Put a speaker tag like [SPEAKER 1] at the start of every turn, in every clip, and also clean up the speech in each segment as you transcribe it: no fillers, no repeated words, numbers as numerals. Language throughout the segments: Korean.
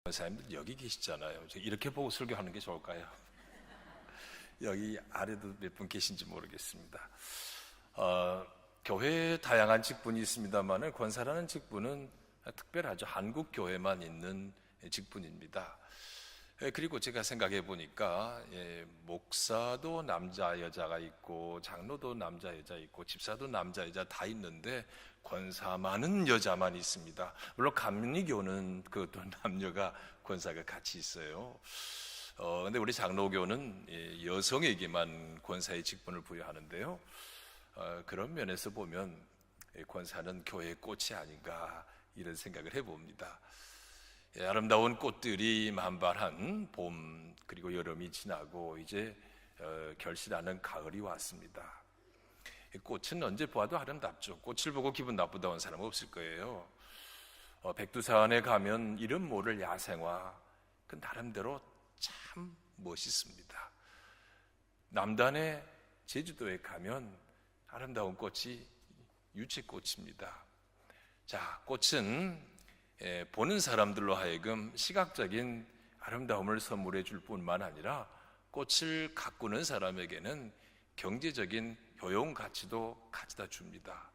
[SPEAKER 1] 권사님들 여기 계시잖아요. 이렇게 보고 설교하는 게 좋을까요? 여기 아래도 몇 분 계신지 모르겠습니다. 교회에 다양한 직분이 있습니다만 권사라는 직분은 특별하죠. 한국 교회만 있는 직분입니다. 그리고 제가 생각해 보니까 목사도 남자 여자가 있고 장로도 남자 여자 있고 집사도 남자 여자 다 있는데 권사만은 여자만 있습니다. 물론 감리교는 그것도 남녀가 권사가 같이 있어요. 근데 우리 장로교는 여성에게만 권사의 직분을 부여하는데요. 그런 면에서 보면 권사는 교회의 꽃이 아닌가 이런 생각을 해봅니다. 아름다운 꽃들이 만발한 봄 그리고 여름이 지나고 이제 결실하는 가을이 왔습니다. 꽃은 언제 보아도 아름답죠. 꽃을 보고 기분 나쁘다는 사람은 없을 거예요. 백두산에 가면 이름 모를 야생화 그 나름대로 참 멋있습니다. 남단에 제주도에 가면 아름다운 꽃이 유채꽃입니다. 자, 꽃은 보는 사람들로 하여금 시각적인 아름다움을 선물해 줄 뿐만 아니라 꽃을 가꾸는 사람에게는 경제적인 효용 가치도 가져다 줍니다.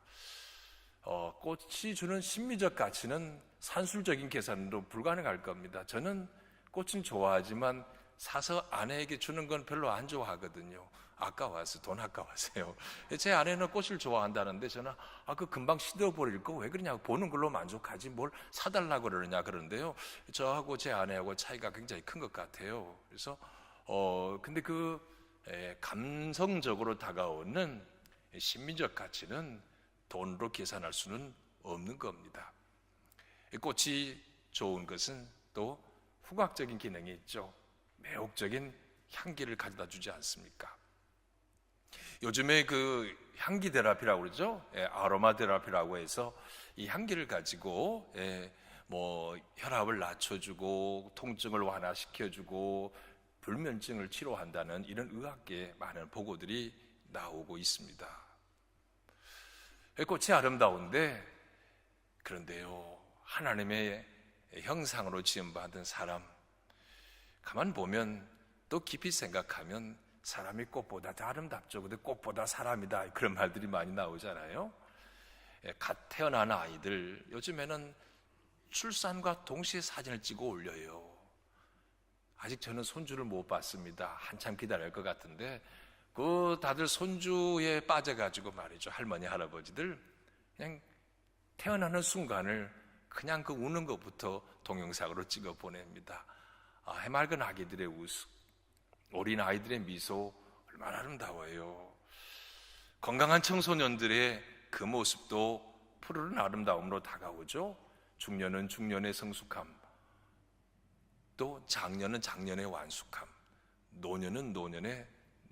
[SPEAKER 1] 꽃이 주는 심미적 가치는 산술적인 계산으로 불가능할 겁니다. 저는 꽃은 좋아하지만 사서 아내에게 주는 건 별로 안 좋아하거든요. 아까워서, 돈 아까워서요. 제 아내는 꽃을 좋아한다는데 저는 그 금방 시들어버릴 거 왜 그러냐고, 보는 걸로 만족하지 뭘 사달라고 그러느냐 그러는데요. 저하고 제 아내하고 차이가 굉장히 큰 것 같아요. 그래서 근데 감성적으로 다가오는 심미적 가치는 돈으로 계산할 수는 없는 겁니다. 꽃이 좋은 것은 또 후각적인 기능이 있죠. 매혹적인 향기를 가져다 주지 않습니까? 요즘에 그 향기 테라피라고 그러죠. 아로마 테라피라고 해서 이 향기를 가지고 혈압을 낮춰주고 통증을 완화시켜주고 불면증을 치료한다는 이런 의학계의 많은 보고들이 나오고 있습니다. 꽃이 아름다운데 그런데요, 하나님의 형상으로 지음받은 사람 가만 보면 또 깊이 생각하면 사람이 꽃보다 더 아름답죠. 근데 꽃보다 사람이다 그런 말들이 많이 나오잖아요. 갓 태어난 아이들 요즘에는 출산과 동시에 사진을 찍어 올려요. 아직 저는 손주를 못 봤습니다. 한참 기다릴 것 같은데 다들 손주에 빠져가지고 말이죠. 할머니 할아버지들 그냥 태어나는 순간을 그냥 우는 것부터 동영상으로 찍어 보냅니다. 해맑은 아기들의 웃음, 어린 아이들의 미소 얼마나 아름다워요. 건강한 청소년들의 그 모습도 푸르른 아름다움으로 다가오죠. 중년은 중년의 성숙함, 또 장년은 장년의 완숙함, 노년은 노년의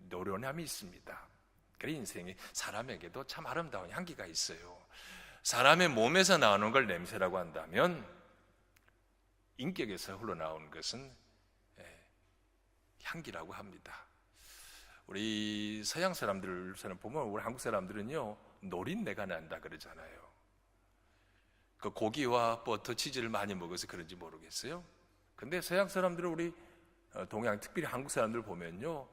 [SPEAKER 1] 노련함이 있습니다. 그래서 인생이 사람에게도 참 아름다운 향기가 있어요. 사람의 몸에서 나오는 걸 냄새라고 한다면 인격에서 흘러나오는 것은 향기라고 합니다. 우리 서양 사람들을 보면 우리 한국 사람들은요, 노린내가 난다 그러잖아요. 그 고기와 버터, 치즈를 많이 먹어서 그런지 모르겠어요. 근데 서양 사람들은 우리 동양, 특별히 한국 사람들 보면요,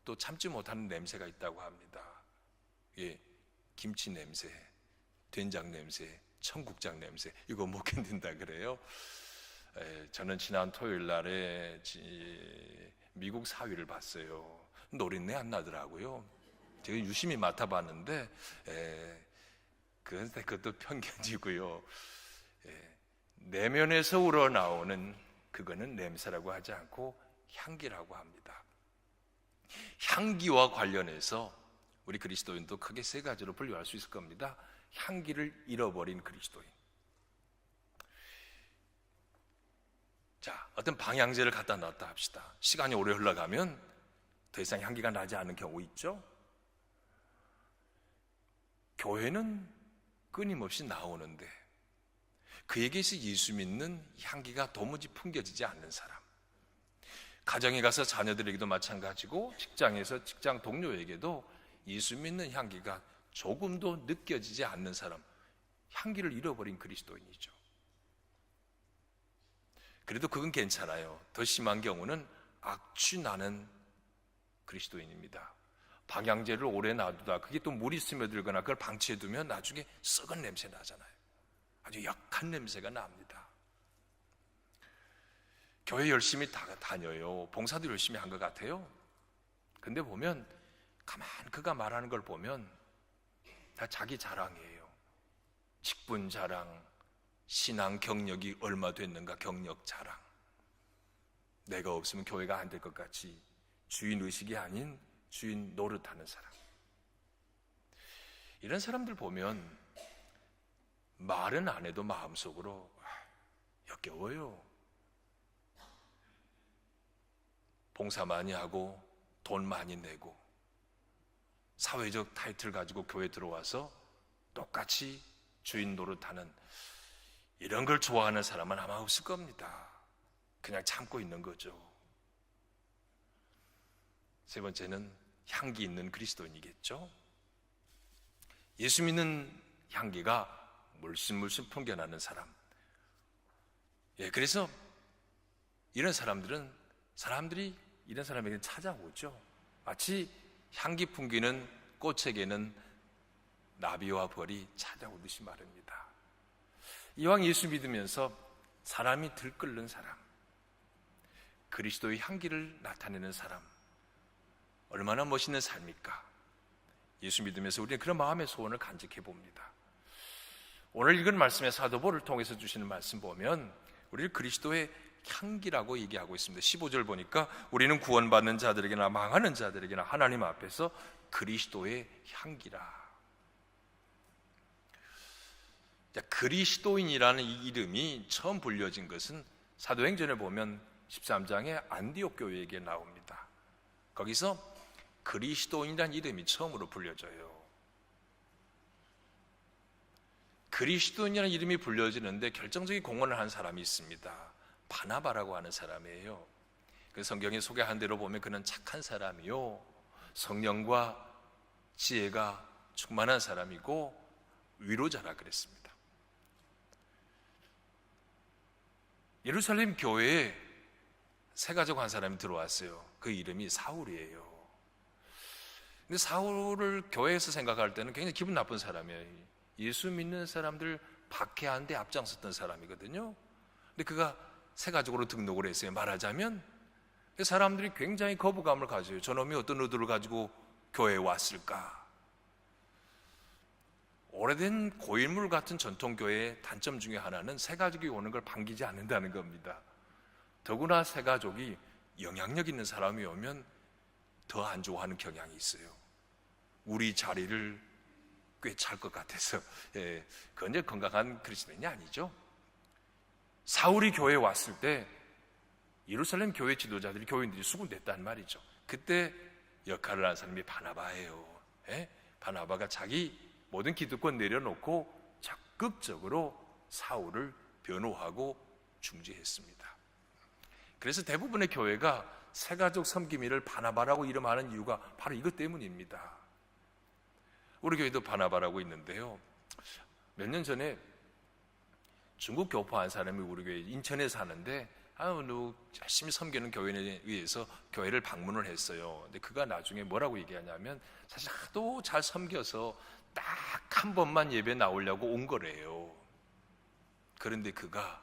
[SPEAKER 1] 또 참지 못하는 냄새가 있다고 합니다. 김치 냄새, 된장 냄새, 청국장 냄새, 이거 못 견딘다 그래요. 저는 지난 토요일 날에 미국 사위를 봤어요. 노린내 안 나더라고요. 제가 유심히 맡아봤는데 그것도 편견이고요. 내면에서 우러나오는 그거는 냄새라고 하지 않고 향기라고 합니다. 향기와 관련해서 우리 그리스도인도 크게 세 가지로 분류할 수 있을 겁니다. 향기를 잃어버린 그리스도인. 자, 어떤 방향제를 갖다 놨다 합시다. 시간이 오래 흘러가면 더 이상 향기가 나지 않는 경우 있죠. 교회는 끊임없이 나오는데 그에게서 예수 믿는 향기가 도무지 풍겨지지 않는 사람, 가정에 가서 자녀들에게도 마찬가지고 직장에서 직장 동료에게도 예수 믿는 향기가 조금도 느껴지지 않는 사람, 향기를 잃어버린 그리스도인이죠. 그래도 그건 괜찮아요. 더 심한 경우는 악취나는 그리스도인입니다. 방향제를 오래 놔두다 그게 또 물이 스며들거나 그걸 방치해두면 나중에 썩은 냄새 나잖아요. 아주 약한 냄새가 납니다. 교회 열심히 다녀요. 봉사도 열심히 한 것 같아요. 근데 보면 가만 그가 말하는 걸 보면 다 자기 자랑이에요. 직분 자랑, 신앙 경력이 얼마 됐는가 경력 자랑. 내가 없으면 교회가 안 될 것 같이 주인 의식이 아닌 주인 노릇하는 사람. 이런 사람들 보면 말은 안 해도 마음속으로 역겨워요. 봉사 많이 하고 돈 많이 내고 사회적 타이틀 가지고 교회 들어와서 똑같이 주인 노릇하는 이런 걸 좋아하는 사람은 아마 없을 겁니다. 그냥 참고 있는 거죠. 세 번째는 향기 있는 그리스도인이겠죠. 예수 믿는 향기가 물씬 풍겨나는 사람. 그래서 이런 사람들이 이런 사람에게 찾아오죠. 마치 향기 풍기는 꽃에게는 나비와 벌이 찾아오듯이 말입니다. 이왕 예수 믿으면서 사람이 들끓는 사람, 그리스도의 향기를 나타내는 사람, 얼마나 멋있는 삶입니까? 예수 믿으면서 우리는 그런 마음의 소원을 간직해 봅니다. 오늘 읽은 말씀의 사도 바울을 통해서 주시는 말씀 보면 우리를 그리스도의 향기라고 얘기하고 있습니다. 15절 보니까 우리는 구원받는 자들에게나 망하는 자들에게나 하나님 앞에서 그리스도의 향기라. 그리스도인이라는 이 이름이 처음 불려진 것은 사도행전에 보면 13장에 안디옥 교회에게 나옵니다. 거기서 그리스도인이라는 이름이 처음으로 불려져요. 그리스도인이라는 이름이 불려지는데 결정적인 공헌을 한 사람이 있습니다. 바나바라고 하는 사람이에요. 그 성경에 소개한 대로 보면 그는 착한 사람이요, 성령과 지혜가 충만한 사람이고 위로자라 그랬습니다. 예루살렘 교회에 새 가족 한 사람이 들어왔어요. 그 이름이 사울이에요. 근데 사울을 교회에서 생각할 때는 굉장히 기분 나쁜 사람이에요. 예수 믿는 사람들 박해하는데 앞장섰던 사람이거든요. 근데 그가 새 가족으로 등록을 했어요. 말하자면 사람들이 굉장히 거부감을 가져요. 저놈이 어떤 의도를 가지고 교회에 왔을까? 오래된 고인물 같은 전통교회의 단점 중에 하나는 새 가족이 오는 걸 반기지 않는다는 겁니다. 더구나 새 가족이 영향력 있는 사람이 오면 더 안 좋아하는 경향이 있어요. 우리 자리를 꿰찰 것 같아서. 그건 이제 건강한 그리스도인이 아니죠. 사울이 교회에 왔을 때 예루살렘 교회 지도자들이, 교인들이 수군댔단 말이죠. 그때 역할을 한 사람이 바나바예요. 바나바가 자기 모든 기득권 내려놓고 적극적으로 사울을 변호하고 중재했습니다. 그래서 대부분의 교회가 새가족 섬김이를 바나바라고 이름하는 이유가 바로 이것 때문입니다. 우리 교회도 바나바라고 있는데요, 몇 년 전에 중국 교포 한 사람이 우리 교회 인천에 사는데 열심히 섬기는 교인에 의해서 교회를 방문을 했어요. 근데 그가 나중에 뭐라고 얘기하냐면 사실 하도 잘 섬겨서 딱 한 번만 예배 나오려고 온 거래요. 그런데 그가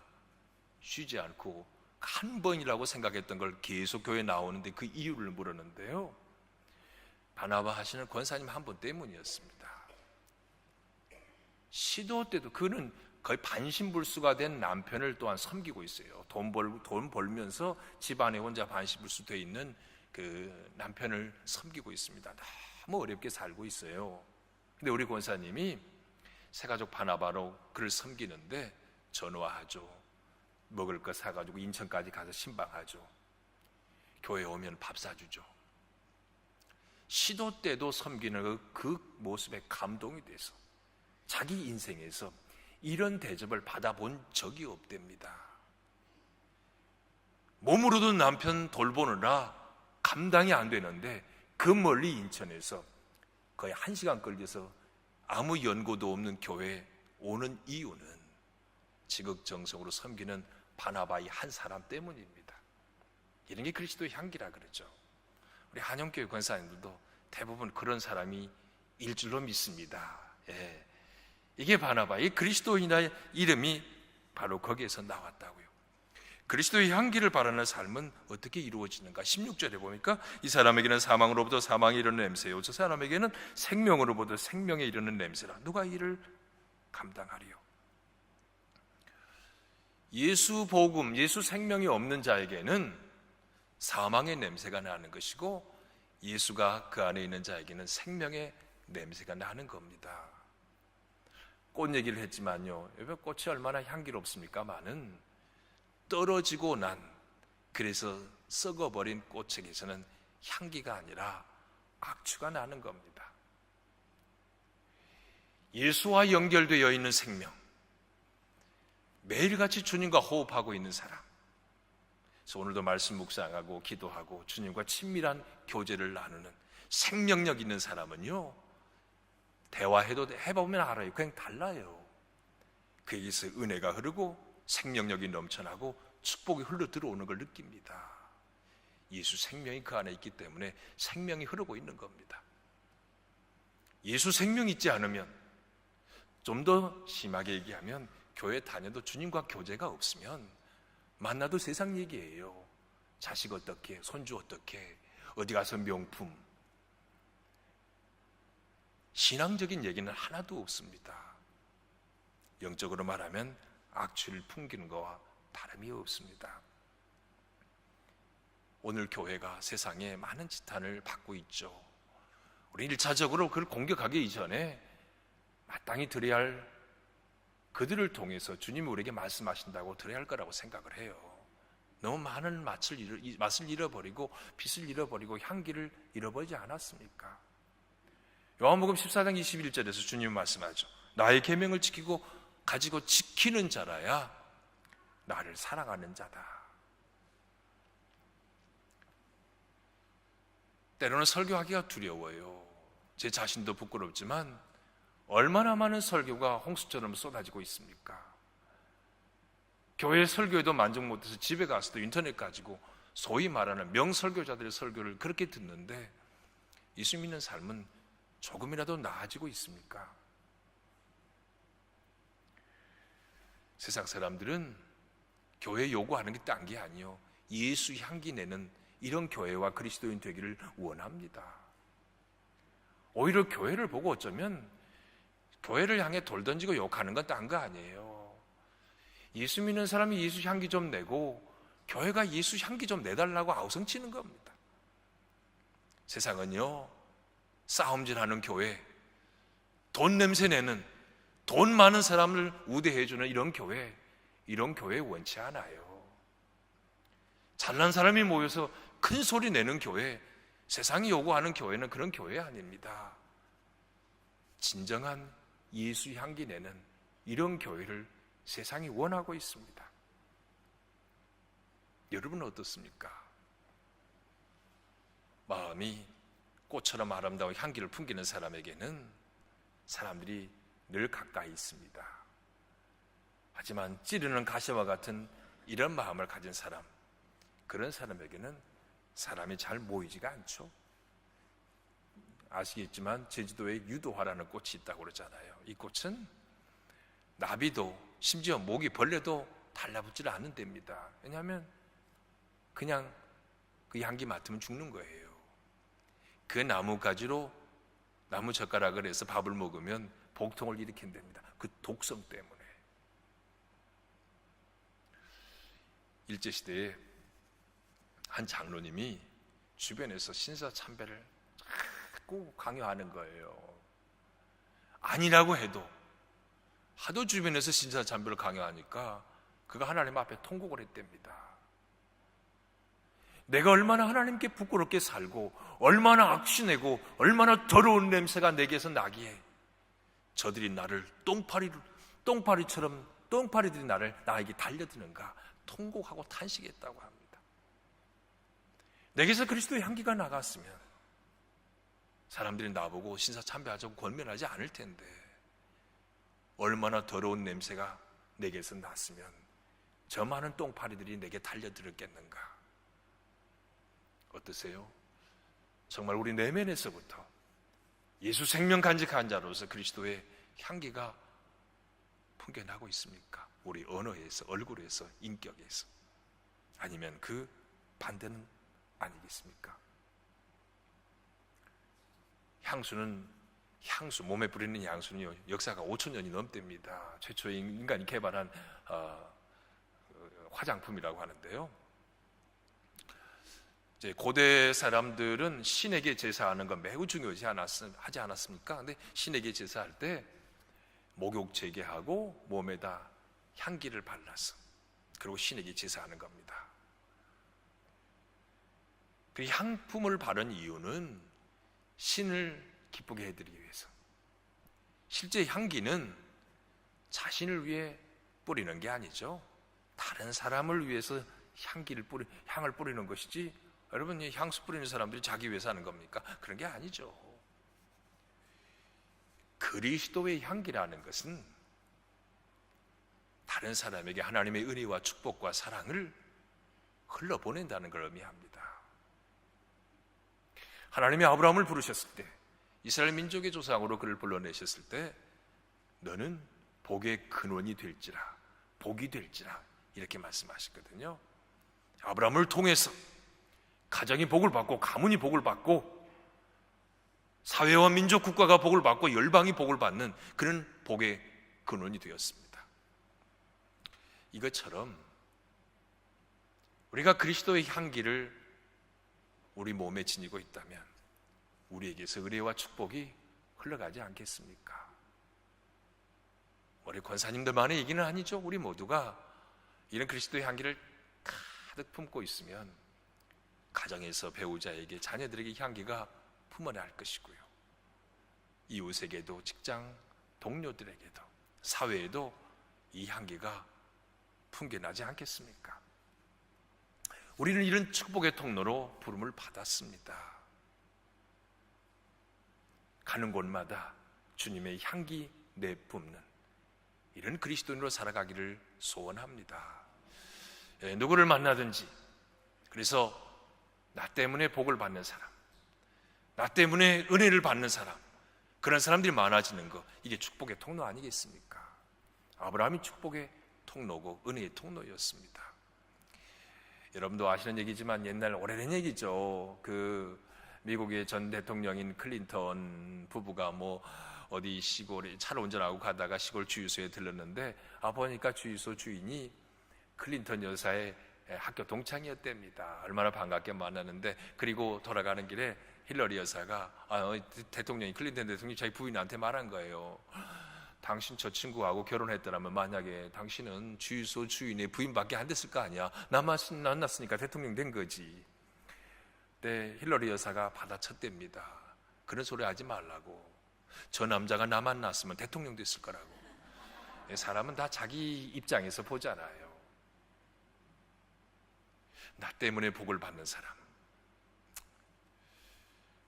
[SPEAKER 1] 쉬지 않고 한 번이라고 생각했던 걸 계속 교회에 나오는데 그 이유를 물었는데요, 바나바 하시는 권사님 한 분 때문이었습니다. 시도 때도 그는 거의 반신불수가 된 남편을 또한 섬기고 있어요. 돈 벌면서 집안에 혼자 반신불수 돼 있는 그 남편을 섬기고 있습니다. 너무 어렵게 살고 있어요. 근데 우리 권사님이 새가족 바나바로 그를 섬기는데 전화하죠. 먹을 거 사가지고 인천까지 가서 신방하죠. 교회에 오면 밥 사주죠. 시도 때도 섬기는 그 모습에 감동이 돼서 자기 인생에서 이런 대접을 받아본 적이 없답니다. 몸으로도 남편 돌보느라 감당이 안 되는데 그 멀리 인천에서 거의 1시간 걸려서 아무 연고도 없는 교회에 오는 이유는 지극정성으로 섬기는 바나바의 한 사람 때문입니다. 이런 게 그리스도의 향기라 그러죠. 우리 한영교회 권사님들도 대부분 그런 사람이 일 줄로 믿습니다. 예. 이게 바나바의 그리스도인의 이름이 바로 거기에서 나왔다고요. 그리스도의 향기를 바라는 삶은 어떻게 이루어지는가? 16절에 보니까 이 사람에게는 사망으로부터 사망이 이르는 냄새요, 저 사람에게는 생명으로부터 생명에 이르는 냄새라. 누가 이를 감당하리요? 예수 복음, 예수 생명이 없는 자에게는 사망의 냄새가 나는 것이고, 예수가 그 안에 있는 자에게는 생명의 냄새가 나는 겁니다. 꽃 얘기를 했지만요, 꽃이 얼마나 향기롭습니까마는 떨어지고 난, 그래서 썩어버린 꽃에게서는 향기가 아니라 악취가 나는 겁니다. 예수와 연결되어 있는 생명, 매일같이 주님과 호흡하고 있는 사람, 그래서 오늘도 말씀 묵상하고 기도하고 주님과 친밀한 교제를 나누는 생명력 있는 사람은요, 대화해도 해보면 알아요. 그냥 달라요. 그에게서 은혜가 흐르고 생명력이 넘쳐나고 축복이 흘러 들어오는 걸 느낍니다. 예수 생명이 그 안에 있기 때문에 생명이 흐르고 있는 겁니다. 예수 생명이 있지 않으면, 좀 더 심하게 얘기하면 교회 다녀도 주님과 교제가 없으면 만나도 세상 얘기예요. 자식 어떻게, 손주 어떻게, 어디 가서 명품, 신앙적인 얘기는 하나도 없습니다. 영적으로 말하면 악취를 풍기는 것과 다름이 없습니다. 오늘 교회가 세상에 많은 지탄을 받고 있죠. 우리 1차적으로 그걸 공격하기 이전에 마땅히 드려야 할, 그들을 통해서 주님이 우리에게 말씀하신다고 드려야 할 거라고 생각을 해요. 너무 많은 맛을 잃어버리고 빛을 잃어버리고 향기를 잃어버리지 않았습니까? 요한복음 14장 21절에서 주님은 말씀하죠. 나의 계명을 가지고 지키는 자라야 나를 사랑하는 자다. 때로는 설교하기가 두려워요. 제 자신도 부끄럽지만 얼마나 많은 설교가 홍수처럼 쏟아지고 있습니까? 교회 설교에도 만족 못해서 집에 가서도 인터넷 가지고 소위 말하는 명설교자들의 설교를 그렇게 듣는데, 예수 믿는 삶은 조금이라도 나아지고 있습니까? 세상 사람들은 교회 요구하는 게 딴 게 아니요, 예수 향기 내는 이런 교회와 그리스도인 되기를 원합니다. 오히려 교회를 보고 어쩌면 교회를 향해 돌 던지고 욕하는 건 딴 거 아니에요. 예수 믿는 사람이 예수 향기 좀 내고 교회가 예수 향기 좀 내달라고 아우성치는 겁니다. 세상은요, 싸움질하는 교회, 돈 냄새 내는, 돈 많은 사람을 우대해주는 이런 교회 원치 않아요. 잘난 사람이 모여서 큰 소리 내는 교회, 세상이 요구하는 교회는 그런 교회 아닙니다. 진정한 예수 향기 내는 이런 교회를 세상이 원하고 있습니다. 여러분은 어떻습니까? 마음이 꽃처럼 아름다운 향기를 풍기는 사람에게는 사람들이 늘 가까이 있습니다. 하지만 찌르는 가시와 같은 이런 마음을 가진 사람, 그런 사람에게는 사람이 잘 모이지가 않죠. 아시겠지만 제주도에 유도화라는 꽃이 있다고 그러잖아요. 이 꽃은 나비도 심지어 모기, 벌레도 달라붙지를 않는 데입니다. 왜냐하면 그냥 그 향기 맡으면 죽는 거예요. 그 나무 가지로 나무 젓가락을 해서 밥을 먹으면 복통을 일으킨답니다. 그 독성 때문에. 일제시대에 한 장로님이 주변에서 신사참배를 자꾸 강요하는 거예요. 아니라고 해도 하도 주변에서 신사참배를 강요하니까 그가 하나님 앞에 통곡을 했답니다. 내가 얼마나 하나님께 부끄럽게 살고 얼마나 악취내고 얼마나 더러운 냄새가 내게서 나기에 저들이 나를 똥파리들이 나에게 달려드는가 통곡하고 탄식했다고 합니다. 내게서 그리스도의 향기가 나갔으면 사람들이 나보고 신사참배하자고 권면하지 않을 텐데, 얼마나 더러운 냄새가 내게서 났으면 저 많은 똥파리들이 내게 달려들었겠는가? 어떠세요? 정말 우리 내면에서부터 예수 생명 간직한 자로서 그리스도의 향기가 풍겨나고 있습니까? 우리 언어에서, 얼굴에서, 인격에서. 아니면 그 반대는 아니겠습니까? 향수, 몸에 뿌리는 향수는요, 역사가 5,000년이 넘답니다. 최초의 인간이 개발한 화장품이라고 하는데요. 이제 고대 사람들은 신에게 제사하는 건 매우 중요하지 하지 않았습니까? 근데 신에게 제사할 때 목욕 재개하고 몸에다 향기를 발라서 그리고 신에게 제사하는 겁니다. 그 향품을 바른 이유는 신을 기쁘게 해드리기 위해서. 실제 향기는 자신을 위해 뿌리는 게 아니죠. 다른 사람을 위해서 향을 뿌리는 것이지, 여러분, 향수 뿌리는 사람들이 자기 위해서 하는 겁니까? 그런 게 아니죠. 그리스도의 향기라는 것은 다른 사람에게 하나님의 은혜와 축복과 사랑을 흘러보낸다는 걸 의미합니다. 하나님이 아브라함을 부르셨을 때, 이스라엘 민족의 조상으로 그를 불러내셨을 때, 너는 복의 근원이 될지라, 복이 될지라, 이렇게 말씀하셨거든요. 아브라함을 통해서 가정이 복을 받고, 가문이 복을 받고, 사회와 민족 국가가 복을 받고, 열방이 복을 받는 그런 복의 근원이 되었습니다. 이것처럼 우리가 그리스도의 향기를 우리 몸에 지니고 있다면 우리에게서 은혜와 축복이 흘러가지 않겠습니까? 우리 권사님들만의 얘기는 아니죠. 우리 모두가 이런 그리스도의 향기를 가득 품고 있으면 가정에서 배우자에게, 자녀들에게 향기가 품어날 것이고요. 이웃에게도, 직장 동료들에게도, 사회에도 이 향기가 풍겨나지 않겠습니까? 우리는 이런 축복의 통로로 부름을 받았습니다. 가는 곳마다 주님의 향기 내뿜는 이런 그리스도인으로 살아가기를 소원합니다. 누구를 만나든지, 그래서 나 때문에 복을 받는 사람, 나 때문에 은혜를 받는 사람, 그런 사람들이 많아지는 것, 이게 축복의 통로 아니겠습니까? 아브라함이 축복의 통로고 은혜의 통로였습니다. 여러분도 아시는 얘기지만 옛날 오래된 얘기죠. 미국의 전 대통령인 클린턴 부부가 어디 시골에 차를 운전하고 가다가 시골 주유소에 들렀는데, 보니까 주유소 주인이 클린턴 여사의 학교 동창이었답니다. 얼마나 반갑게 만났는데, 그리고 돌아가는 길에 힐러리 여사가 클린턴 대통령이 자기 부인한테 말한 거예요. 당신 저 친구하고 결혼했더라면 만약에 당신은 주유소 주인의 부인밖에 안 됐을 거 아니야. 나만 만났으니까 대통령 된 거지. 네, 힐러리 여사가 받아쳤답니다. 그런 소리 하지 말라고. 저 남자가 나 만났으면 대통령 됐을 거라고. 사람은 다 자기 입장에서 보잖아요. 나 때문에 복을 받는 사람,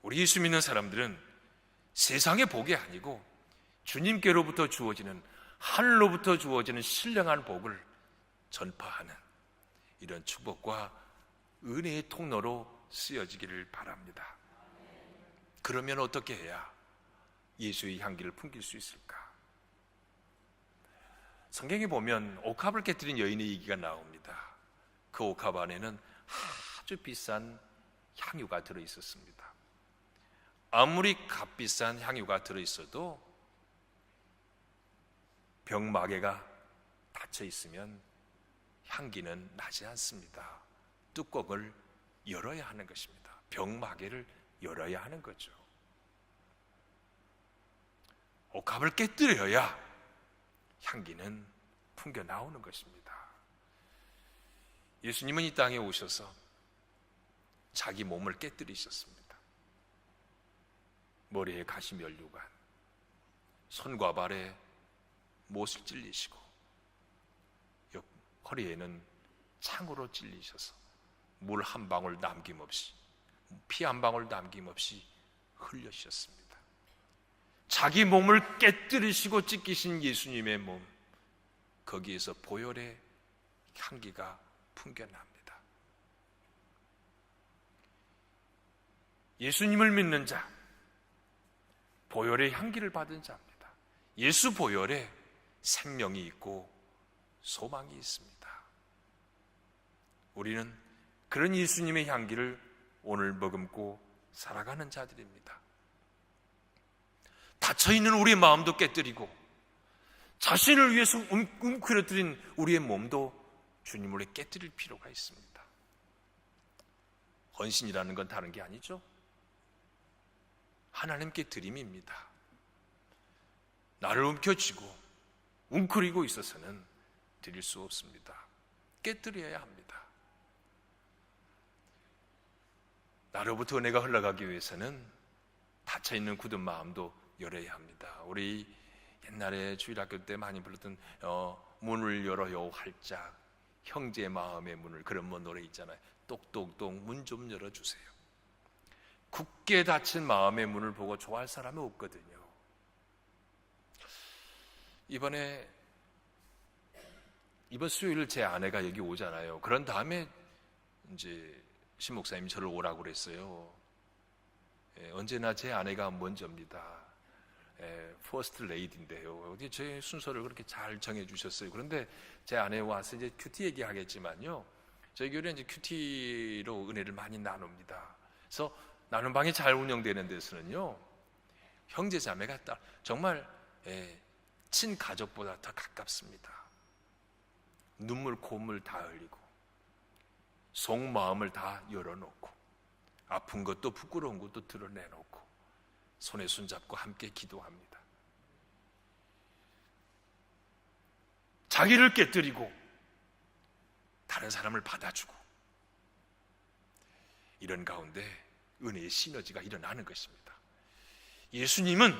[SPEAKER 1] 우리 예수 믿는 사람들은 세상의 복이 아니고 주님께로부터 주어지는, 하늘로부터 주어지는 신령한 복을 전파하는 이런 축복과 은혜의 통로로 쓰여지기를 바랍니다. 그러면 어떻게 해야 예수의 향기를 풍길 수 있을까? 성경에 보면 옥합을 깨뜨린 여인의 얘기가 나옵니다. 그 옥합 안에는 아주 비싼 향유가 들어있었습니다. 아무리 값비싼 향유가 들어있어도 병마개가 닫혀 있으면 향기는 나지 않습니다. 뚜껑을 열어야 하는 것입니다. 병마개를 열어야 하는 거죠. 옥합을 깨뜨려야 향기는 풍겨 나오는 것입니다. 예수님은 이 땅에 오셔서 자기 몸을 깨뜨리셨습니다. 머리에 가시면류관, 손과 발에 못을 찔리시고 허리에는 창으로 찔리셔서 물 한 방울 남김없이, 피 한 방울 남김없이 흘려주셨습니다. 자기 몸을 깨뜨리시고 찢기신 예수님의 몸, 거기에서 보혈의 향기가 풍겨납니다. 예수님을 믿는 자, 보혈의 향기를 받은 자입니다. 예수 보혈에 생명이 있고 소망이 있습니다. 우리는 그런 예수님의 향기를 오늘 머금고 살아가는 자들입니다. 닫혀있는 우리의 마음도 깨뜨리고 자신을 위해서 움츠러뜨린 우리의 몸도 주님으로 깨뜨릴 필요가 있습니다. 헌신이라는 건 다른 게 아니죠. 하나님께 드림입니다. 나를 움켜쥐고 웅크리고 있어서는 드릴 수 없습니다. 깨뜨려야 합니다. 나로부터 은혜가 흘러가기 위해서는 닫혀있는 굳은 마음도 열어야 합니다. 우리 옛날에 주일학교 때 많이 불렀던 문을 열어요 활짝, 형제의 마음의 문을, 그런 노래 있잖아요. 똑똑똑 문 좀 열어주세요. 굳게 닫힌 마음의 문을 보고 좋아할 사람이 없거든요. 이번 수요일 제 아내가 여기 오잖아요. 그런 다음에 이제 신 목사님이 저를 오라고 그랬어요. 언제나 제 아내가 먼저입니다. 퍼스트 레이디인데요. 제 순서를 그렇게 잘 정해주셨어요. 그런데 제 아내 와서 이제 큐티 얘기하겠지만요. 저희 교회는 이제 큐티로 은혜를 많이 나눕니다. 그래서 나눔 방이 잘 운영되는 데서는요, 형제 자매가 정말 친가족보다 더 가깝습니다. 눈물 콧물 다 흘리고 속마음을 다 열어놓고 아픈 것도 부끄러운 것도 드러내놓고 손에 손잡고 함께 기도합니다. 자기를 깨뜨리고 다른 사람을 받아주고, 이런 가운데 은혜의 시너지가 일어나는 것입니다. 예수님은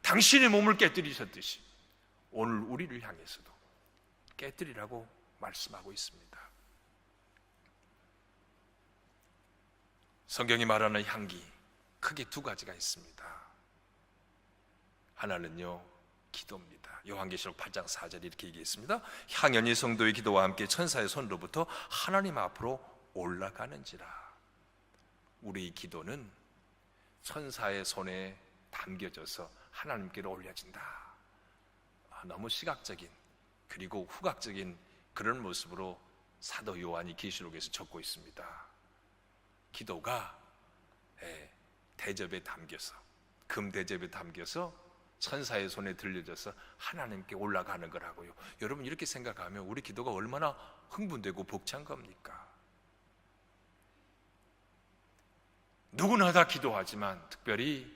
[SPEAKER 1] 당신의 몸을 깨뜨리셨듯이 오늘 우리를 향해서도 깨뜨리라고 말씀하고 있습니다. 성경이 말하는 향기, 크게 두 가지가 있습니다. 하나는요, 기도입니다. 요한계시록 8장 4절에 이렇게 얘기했습니다. 향연이 성도의 기도와 함께 천사의 손으로부터 하나님 앞으로 올라가는지라. 우리의 기도는 천사의 손에 담겨져서 하나님께로 올려진다. 너무 시각적인 그리고 후각적인 그런 모습으로 사도 요한이 계시록에서 적고 있습니다. 기도가 대접에 담겨서, 금 대접에 담겨서 천사의 손에 들려져서 하나님께 올라가는 거라고요. 여러분, 이렇게 생각하면 우리 기도가 얼마나 흥분되고 벅찬 겁니까? 누구나 다 기도하지만 특별히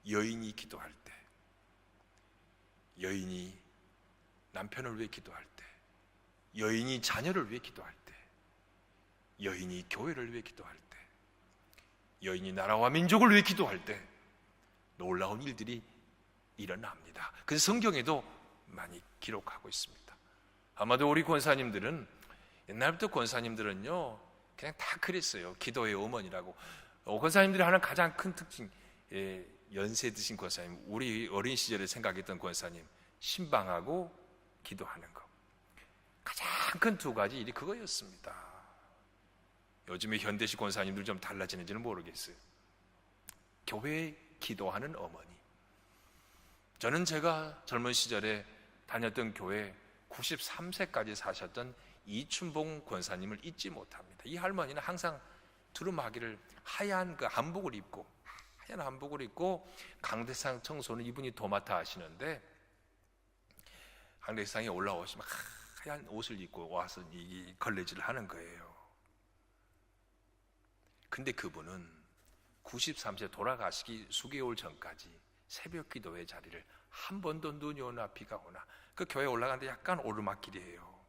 [SPEAKER 1] 여인이 기도할 때, 여인이 남편을 위해 기도할 때, 여인이 자녀를 위해 기도할 때, 여인이 교회를 위해 기도할 때, 여인이 나라와 민족을 위해 기도할 때 놀라운 일들이 일어납니다. 그래서 성경에도 많이 기록하고 있습니다. 아마도 우리 권사님들은, 옛날부터 권사님들은요 그냥 다 그랬어요. 기도의 어머니라고. 권사님들이 하는 가장 큰 특징, 연세 드신 권사님, 우리 어린 시절에 생각했던 권사님, 신방하고 기도하는 거, 가장 큰 두 가지 일이 그거였습니다. 요즘에 현대식 권사님들 좀 달라지는지는 모르겠어요. 교회에 기도하는 어머니. 저는 제가 젊은 시절에 다녔던 교회 93세까지 사셨던 이춘봉 권사님을 잊지 못합니다. 이 할머니는 항상 두루마기를 하얀 그 한복을 입고, 하얀 한복을 입고 강대상 청소는 이분이 도맡아 하시는데, 강대상에 올라오시면 하얀 옷을 입고 와서 이 걸레질을 하는 거예요. 근데 그분은 93세 돌아가시기 수개월 전까지 새벽 기도회 자리를 한 번도 눈이 오나 비가 오나, 그 교회에 올라가는데 약간 오르막길이에요.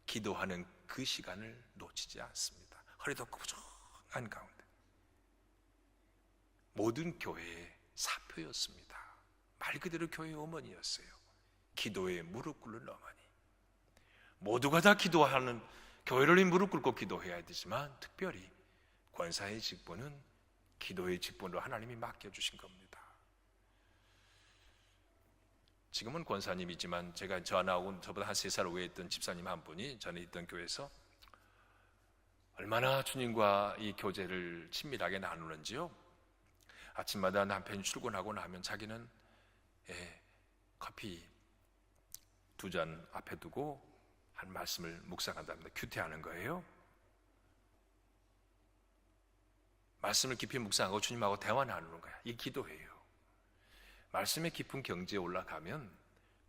[SPEAKER 1] 기도하는 그 시간을 놓치지 않습니다. 허리도 꾸부정한 가운데. 모든 교회의 사표였습니다. 말 그대로 교회의 어머니였어요. 기도에 무릎 꿇는 어머니. 모두가 다 기도하는, 교회를 무릎 꿇고 기도해야 되지만 특별히 권사의 직분은 기도의 직분으로 하나님이 맡겨주신 겁니다. 지금은 권사님이지만 제가 저하고 저보다 한 3살 위에 있던 집사님 한 분이 전에 있던 교회에서 얼마나 주님과 이 교제를 친밀하게 나누는지요. 아침마다 남편이 출근하고 나면 자기는 커피 2잔 앞에 두고 한 말씀을 묵상한답니다. 큐티하는 거예요. 말씀을 깊이 묵상하고 주님하고 대화 나누는 거야. 이 기도예요. 말씀의 깊은 경지에 올라가면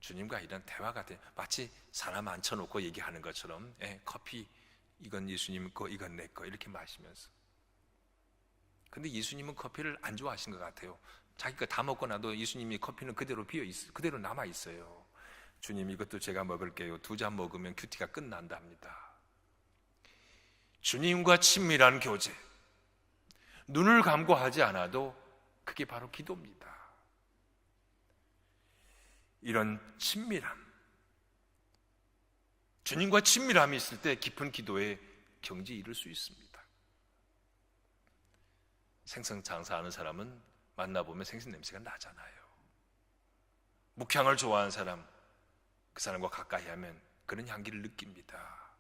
[SPEAKER 1] 주님과 이런 대화가 돼. 마치 사람 앉혀놓고 얘기하는 것처럼 커피 이건 예수님 거 이건 내 거 이렇게 마시면서. 근데 예수님은 커피를 안 좋아하신 것 같아요. 자기 거 다 먹고 나도 예수님이 커피는 그대로 그대로 남아 있어요. 주님 이것도 제가 먹을게요. 2잔 먹으면 큐티가 끝난답니다. 주님과 친밀한 교제, 눈을 감고 하지 않아도 그게 바로 기도입니다. 이런 친밀함, 주님과 친밀함이 있을 때 깊은 기도에 경지에 이를 수 있습니다. 생선 장사하는 사람은 만나보면 생선 냄새가 나잖아요. 묵향을 좋아하는 사람, 그 사람과 가까이 하면 그런 향기를 느낍니다.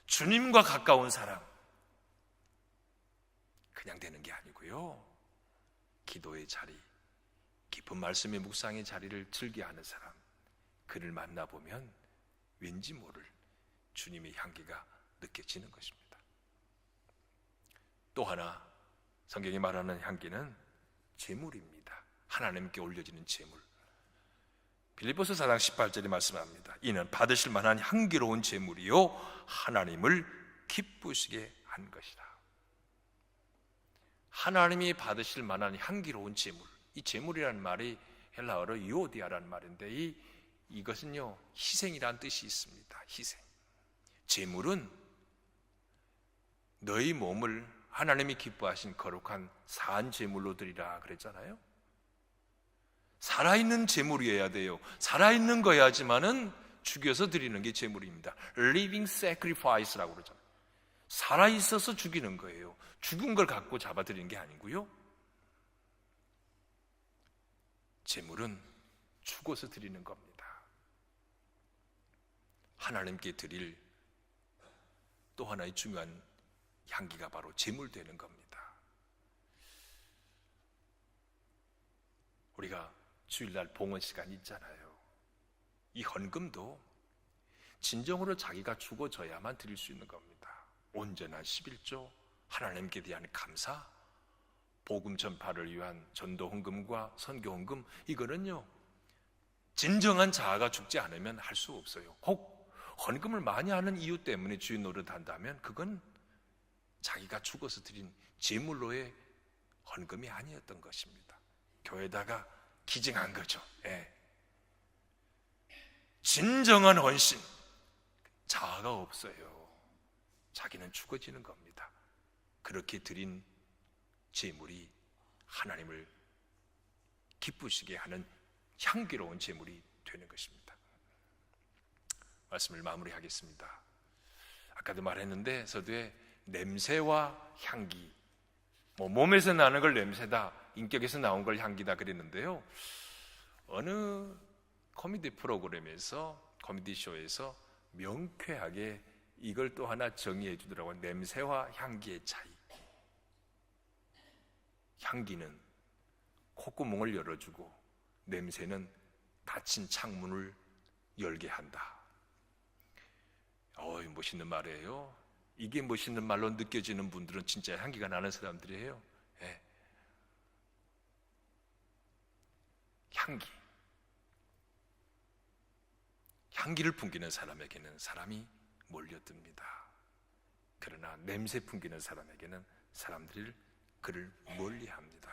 [SPEAKER 1] 주님과 가까운 사람, 그냥 되는 게 아니고요. 기도의 자리, 깊은 말씀의 묵상의 자리를 즐겨하는 사람, 그를 만나보면 왠지 모를 주님의 향기가 느껴지는 것입니다. 또 하나 성경이 말하는 향기는 제물입니다. 하나님께 올려지는 제물. 빌립보서 4장 18절에 말씀합니다. 이는 받으실 만한 향기로운 제물이요 하나님을 기쁘시게 한 것이라. 하나님이 받으실 만한 향기로운 제물. 이 제물이라는 말이 헬라어로 이오디아라는 말인데 이것은요 희생이라는 뜻이 있습니다. 희생. 제물은 너희 몸을 하나님이 기뻐하신 거룩한 산 제물로 드리라 그랬잖아요. 살아있는 제물이어야 돼요. 살아있는 거야지만은 죽여서 드리는 게 제물입니다. Living sacrifice라고 그러잖아요. 살아있어서 죽이는 거예요. 죽은 걸 갖고 잡아드리는 게 아니고요. 제물은 죽어서 드리는 겁니다. 하나님께 드릴 또 하나의 중요한 향기가 바로 제물되는 겁니다. 우리가 주일날 봉헌 시간 있잖아요. 이 헌금도 진정으로 자기가 죽어져야만 드릴 수 있는 겁니다. 온전한 11조, 하나님께 대한 감사, 복음 전파를 위한 전도 헌금과 선교 헌금, 이거는요 진정한 자아가 죽지 않으면 할 수 없어요. 혹 헌금을 많이 하는 이유 때문에 주인 노릇한다면 그건 자기가 죽어서 드린 제물로의 헌금이 아니었던 것입니다. 교회에다가 기증한 거죠. 진정한 헌신, 자아가 없어요. 자기는 죽어지는 겁니다. 그렇게 드린 제물이 하나님을 기쁘시게 하는 향기로운 제물이 되는 것입니다. 말씀을 마무리하겠습니다. 아까도 말했는데 서두에 냄새와 향기, 몸에서 나는 걸 냄새다, 인격에서 나온 걸 향기다 그랬는데요. 어느 코미디 프로그램에서, 코미디 쇼에서 명쾌하게 이걸 또 하나 정의해 주더라고요. 냄새와 향기의 차이. 향기는 콧구멍을 열어주고 냄새는 닫힌 창문을 열게 한다. 멋있는 말이에요. 이게 멋있는 말로 느껴지는 분들은 진짜 향기가 나는 사람들이에요. 향기를 풍기는 사람에게는 사람이 몰려듭니다. 그러나 냄새 풍기는 사람에게는 사람들이 그를 멀리합니다.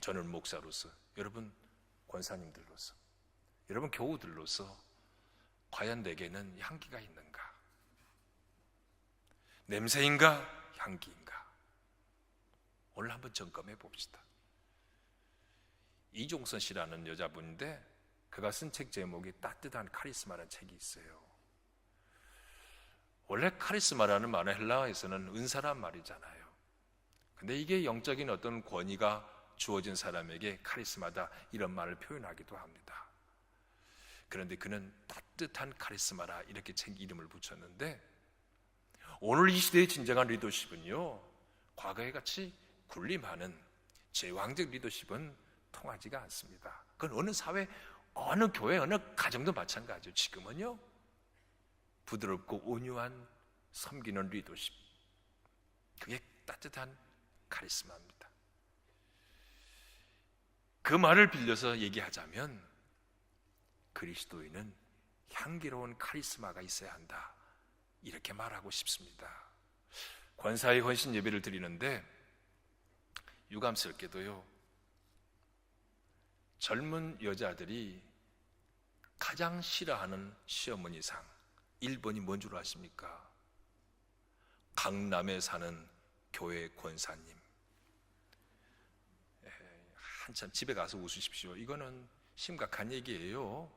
[SPEAKER 1] 저는 목사로서, 여러분 권사님들로서, 여러분 교우들로서 과연 내게는 향기가 있는가? 냄새인가? 향기인가? 오늘 한번 점검해 봅시다. 이종선 씨라는 여자분인데 그가 쓴 책 제목이 따뜻한 카리스마라는 책이 있어요. 원래 카리스마라는 말은 헬라어에서는 은사란 말이잖아요. 근데 이게 영적인 어떤 권위가 주어진 사람에게 카리스마다 이런 말을 표현하기도 합니다. 그런데 그는 따뜻한 카리스마라 이렇게 이름을 붙였는데, 오늘 이 시대의 진정한 리더십은요, 과거에 같이 군림하는 제왕적 리더십은 통하지가 않습니다. 그건 어느 사회, 어느 교회, 어느 가정도 마찬가지죠. 지금은요, 부드럽고 온유한 섬기는 리더십, 그게 따뜻한 카리스마입니다. 그 말을 빌려서 얘기하자면 그리스도인은 향기로운 카리스마가 있어야 한다, 이렇게 말하고 싶습니다. 권사의 헌신 예배를 드리는데 유감스럽게도요, 젊은 여자들이 가장 싫어하는 시어머니상 1번이 뭔 줄 아십니까? 강남에 사는 교회 권사님. 한참 집에 가서 웃으십시오. 이거는 심각한 얘기예요.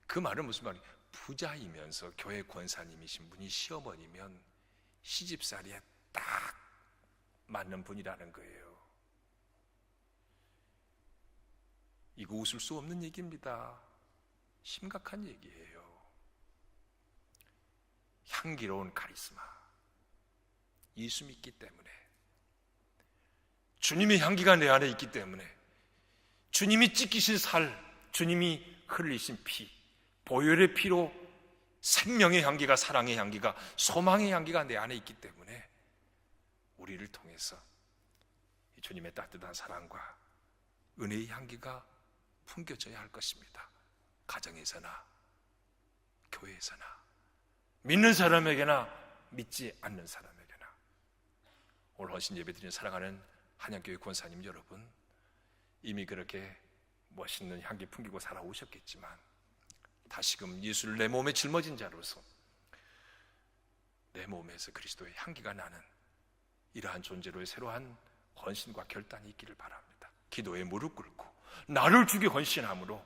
[SPEAKER 1] 그 말은 무슨 말이에요? 부자이면서 교회 권사님이신 분이 시어머니면 시집살이에 딱 맞는 분이라는 거예요. 이거 웃을 수 없는 얘기입니다. 심각한 얘기예요. 향기로운 카리스마, 예수 믿기 때문에, 주님의 향기가 내 안에 있기 때문에, 주님이 찢기신 살, 주님이 흘리신 피, 보혈의 피로 생명의 향기가, 사랑의 향기가, 소망의 향기가 내 안에 있기 때문에 우리를 통해서 주님의 따뜻한 사랑과 은혜의 향기가 풍겨져야 할 것입니다. 가정에서나 교회에서나, 믿는 사람에게나 믿지 않는 사람에게나. 오늘 헌신 예배드리는 사랑하는 한양교회 권사님 여러분, 이미 그렇게 멋있는 향기 풍기고 살아오셨겠지만 다시금 예수를 내 몸에 짊어진 자로서 내 몸에서 그리스도의 향기가 나는 이러한 존재로의 새로운 헌신과 결단이 있기를 바랍니다. 기도에 무릎 꿇고 나를 주기 헌신함으로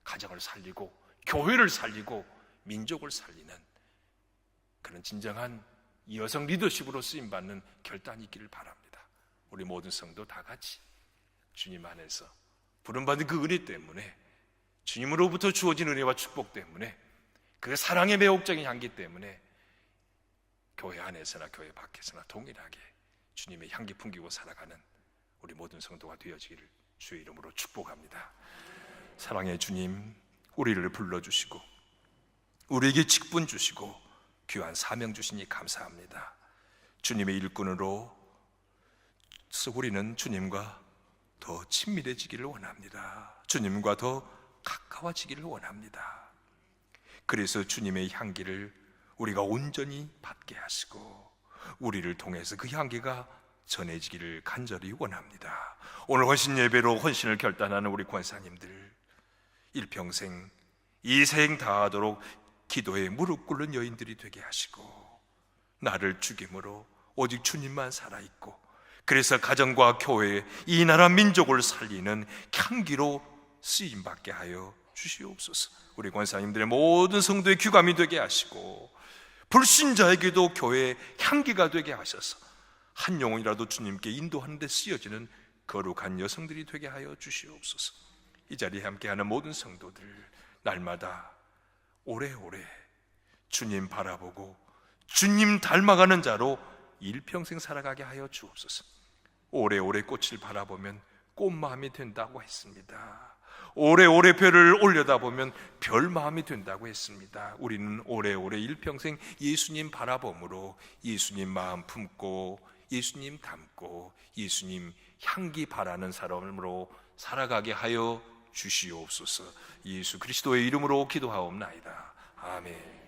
[SPEAKER 1] 가정을 살리고 교회를 살리고 민족을 살리는 그런 진정한 여성 리더십으로 쓰임받는 결단이 있기를 바랍니다. 우리 모든 성도 다 같이 주님 안에서 부름받은 그 은혜 때문에, 주님으로부터 주어진 은혜와 축복 때문에, 그 사랑의 매혹적인 향기 때문에 교회 안에서나 교회 밖에서나 동일하게 주님의 향기 풍기고 살아가는 우리 모든 성도가 되어지기를 주의 이름으로 축복합니다. 사랑의 주님, 우리를 불러주시고 우리에게 직분 주시고 귀한 사명 주시니 감사합니다. 주님의 일꾼으로 우리는 주님과 더 친밀해지기를 원합니다. 주님과 더 가까워지기를 원합니다. 그래서 주님의 향기를 우리가 온전히 받게 하시고 우리를 통해서 그 향기가 전해지기를 간절히 원합니다. 오늘 헌신 예배로 헌신을 결단하는 우리 권사님들, 일평생 이생 다하도록 기도에 무릎 꿇는 여인들이 되게 하시고, 나를 죽임으로 오직 주님만 살아있고, 그래서 가정과 교회, 이 나라 민족을 살리는 향기로 쓰임받게 하여 주시옵소서. 우리 권사님들의 모든 성도의 귀감이 되게 하시고 불신자에게도 교회의 향기가 되게 하셔서 한 영혼이라도 주님께 인도하는 데 쓰여지는 거룩한 여성들이 되게 하여 주시옵소서. 이 자리에 함께하는 모든 성도들, 날마다 오래오래 주님 바라보고 주님 닮아가는 자로 일평생 살아가게 하여 주옵소서. 오래오래 꽃을 바라보면 꽃마음이 된다고 했습니다. 오래오래 별을 올려다보면 별마음이 된다고 했습니다. 우리는 오래오래 일평생 예수님 바라봄으로 예수님 마음 품고 예수님 닮고 예수님 향기 바라는 사람으로 살아가게 하여 주시옵소서. 예수 그리스도의 이름으로 기도하옵나이다. 아멘.